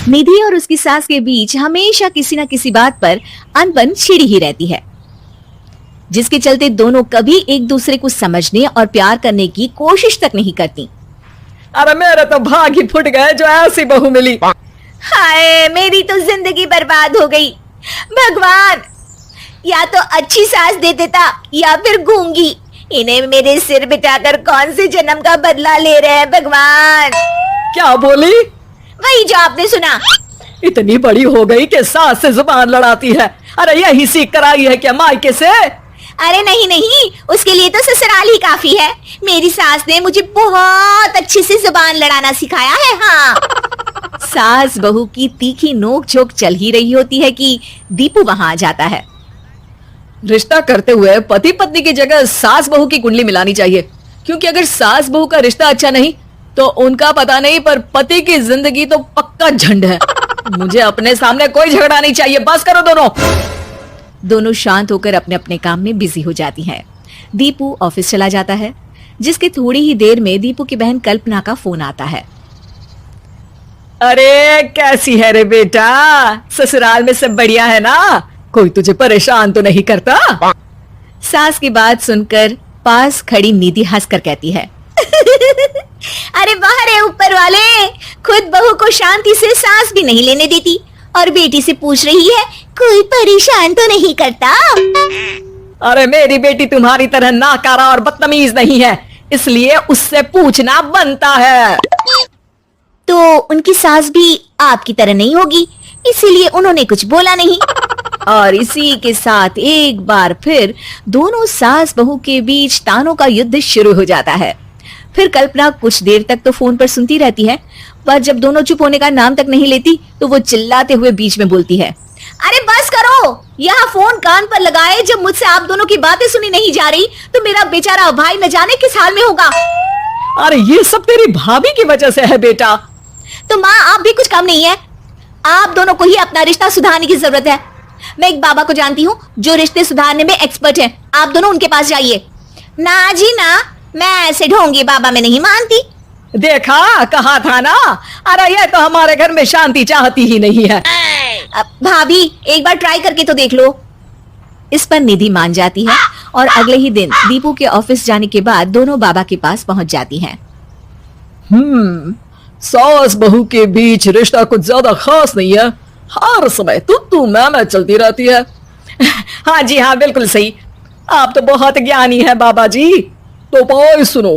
निधि और उसकी सास के बीच हमेशा किसी न किसी बात पर अनबन छिड़ी ही रहती है, जिसके चलते दोनों कभी एक दूसरे को समझने और प्यार करने की कोशिश तक नहीं करती। अरे मेरे तो भाग ही फुट गए जो ऐसी बहू मिली। हाय, मेरी तो जिंदगी बर्बाद हो गई। भगवान, या तो अच्छी सास दे देता या फिर गूंगी। इन्हें मेरे सिर बिठाकर कौन से जन्म का बदला ले रहे हैं भगवान। क्या बोली? वही जो आपने सुना। इतनी बड़ी हो गई कि सास से जुबान लड़ाती है। अरे यही सीख कर आई है क्या मायके से? अरे नहीं नहीं, उसके लिए तो ससुराल ही काफी है। मेरी सास ने मुझे बहुत अच्छे से जुबान लड़ाना सिखाया है। हाँ। सास बहू की तीखी नोक झोंक चल ही रही होती है कि दीपू वहां आ जाता है। रिश्ता करते हुए पति पत्नी की जगह सास बहू की कुंडली मिलानी चाहिए, क्योंकि अगर सास बहू का रिश्ता अच्छा नहीं तो उनका पता नहीं, पर पति की जिंदगी तो पक्का झंड है। मुझे अपने सामने कोई झगड़ा नहीं चाहिए, बस करो दोनों। दोनों शांत होकर अपने अपने काम में बिजी हो जाती हैं। दीपू ऑफिस चला जाता है, जिसके थोड़ी ही देर में दीपू की बहन कल्पना का फोन आता है। अरे कैसी है रे बेटा? ससुराल में सब बढ़िया है ना? कोई तुझे परेशान तो नहीं करता? सास की बात सुनकर पास खड़ी निधि हंसकर कहती है, अरे बाहर है ऊपर वाले, खुद बहू को शांति से सांस भी नहीं लेने देती और बेटी से पूछ रही है कोई परेशान तो नहीं करता। अरे मेरी बेटी तुम्हारी तरह नाकारा और बदतमीज नहीं है, इसलिए उससे पूछना बनता है। तो उनकी सास भी आपकी तरह नहीं होगी, इसीलिए उन्होंने कुछ बोला नहीं। और इसी के साथ एक बार फिर दोनों सास बहू के बीच तानों का युद्ध शुरू हो जाता है। फिर कल्पना कुछ देर तक तो फोन पर सुनती रहती है, पर जब दोनों चुप होने का नाम तक नहीं लेती तो वो चिल्लाते हुए बीच में बोलती है, अरे बस करो, यहाँ फोन कान पर लगाए। जब मुझसे आप दोनों की बातें सुनी नहीं जा रही तो मेरा बेचारा भाई न जाने किस हाल में होगा। अरे ये सब तेरी भाभी की वजह से है बेटा। तो माँ, आप भी कुछ कम नहीं है। आप दोनों को ही अपना रिश्ता सुधारने की जरूरत है। मैं एक बाबा को जानती हूँ जो रिश्ते सुधारने में एक्सपर्ट है, आप दोनों उनके पास जाइए। ना जी ना, मैं ऐसे ढोंगी बाबा में नहीं मानती। देखा, कहा था ना। अरे ये तो हमारे घर में शांति चाहती ही नहीं है। भाभी, एक बार ट्राई करके तो देख लो। इस पर निधि मान जाती है और अगले ही दिन दीपू के ऑफिस जाने के बाद दोनों बाबा के पास पहुंच जाती हैं। सास बहू के बीच रिश्ता कुछ ज्यादा खास नहीं है, हर समय तू मैं चलती रहती है। हाँ जी हाँ, बिल्कुल सही। आप तो बहुत ज्ञानी है बाबा जी। तो भाई सुनो,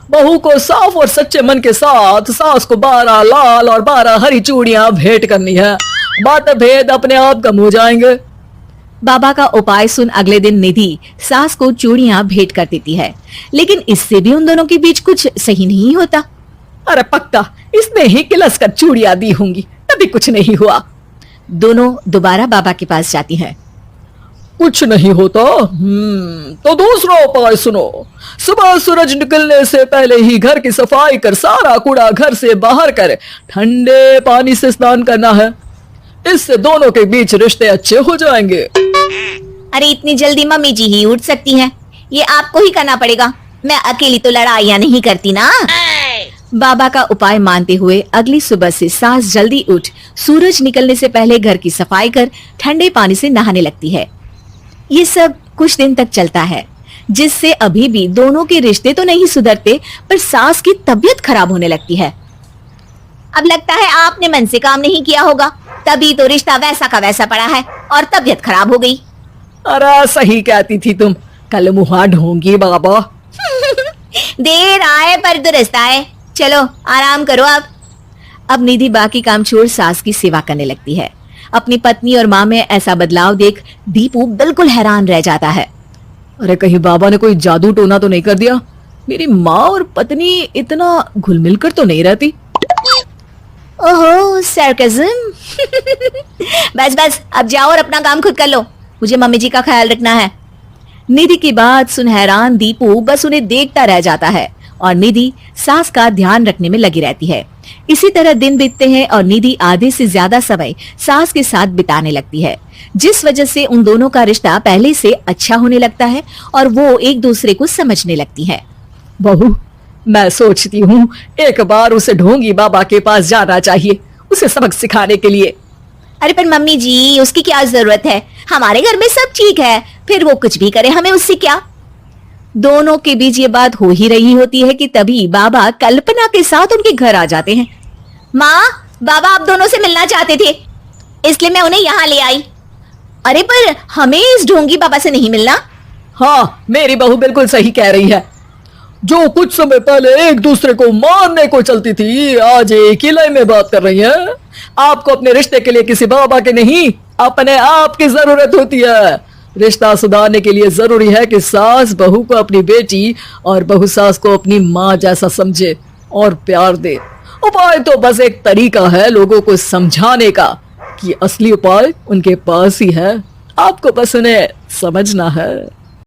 बहू को साफ और सच्चे मन के साथ सास को 12 लाल और 12 हरी चूड़ियां भेंट करनी है। बात भेद अपने आप कम हो जाएंगे। बाबा का उपाय सुन अगले दिन निधि सास को चूड़ियां भेंट कर देती है, लेकिन इससे भी उन दोनों के बीच कुछ सही नहीं होता। अरे पक्का इसने ही किलस कर चूड़ियां दी होंगी, तभी कुछ नहीं हुआ। दोनों दोबारा बाबा के पास जाती हैं। कुछ नहीं होता। तो दूसरा उपाय सुनो। सुबह सूरज निकलने से पहले ही घर की सफाई कर सारा कूड़ा घर से बाहर कर ठंडे पानी से स्नान करना है। इससे दोनों के बीच रिश्ते अच्छे हो जाएंगे। अरे इतनी जल्दी मम्मी जी ही उठ सकती हैं? ये आपको ही करना पड़ेगा, मैं अकेली तो लड़ाइयां नहीं करती ना। बाबा का उपाय मानते हुए अगली सुबह से सास जल्दी उठ सूरज निकलने से पहले घर की सफाई कर ठंडे पानी से नहाने लगती है। ये सब कुछ दिन तक चलता है, जिससे अभी भी दोनों के रिश्ते तो नहीं सुधरते, पर सास की तबीयत खराब होने लगती है। अब लगता है आपने मन से काम नहीं किया होगा, तभी तो रिश्ता वैसा का वैसा पड़ा है और तबीयत खराब हो गई। अरे सही कहती थी तुम, कल मुहा ढोंगी बाबा। देर आए पर दुरुस्त आए। चलो आराम करो आप। अब निधि बाकी काम छोड़ सास की सेवा करने लगती है। अपनी पत्नी और माँ में ऐसा बदलाव देख दीपू बिल्कुल हैरान रह जाता है। अरे कहीं बाबा ने कोई जादू टोना तो नहीं कर दिया? मेरी माँ और पत्नी इतना घुल मिल कर तो नहीं रहती। ओहो, सरकाज़म। बस बस, अब जाओ और अपना काम खुद कर लो, मुझे मम्मी जी का ख्याल रखना है। निधि की बात सुन हैरान दीपू बस उन्हें देखता रह जाता है और निधि सास का ध्यान रखने में लगी रहती है। इसी तरह दिन बीतते हैं और निधि आधे से ज्यादा समय सास के साथ बिताने लगती है, जिस वजह से उन दोनों का रिश्ता पहले से अच्छा होने लगता है और वो एक दूसरे को समझने लगती है। बहू, मैं सोचती हूँ एक बार उसे ढोंगी बाबा के पास जाना चाहिए, उसे सबक सिखाने के लिए। अरे पर मम्मी जी, उसकी क्या जरूरत है? हमारे घर में सब ठीक है, फिर वो कुछ भी करे, हमें उससे क्या? दोनों के बीच ये बात हो ही रही होती है कि तभी बाबा कल्पना के साथ उनके घर आ जाते हैं। माँ, बाबा आप दोनों से मिलना चाहते थे, इसलिए मैं उन्हें यहाँ ले आई। अरे पर हमें इस ढोंगी बाबा से नहीं मिलना। हाँ, मेरी बहू बिल्कुल सही कह रही है। जो कुछ समय पहले एक दूसरे को मारने को चलती थी, आज एक ही लाइन में बात कर रही है। आपको अपने रिश्ते के लिए किसी बाबा के नहीं, अपने आप की जरूरत होती है। रिश्ता सुधारने के लिए जरूरी है कि सास बहू को अपनी बेटी और बहू सास को अपनी माँ जैसा समझे और प्यार दे। उपाय तो बस एक तरीका है लोगों को समझाने का कि असली उपाय उनके पास ही है, आपको बस उन्हें समझना है।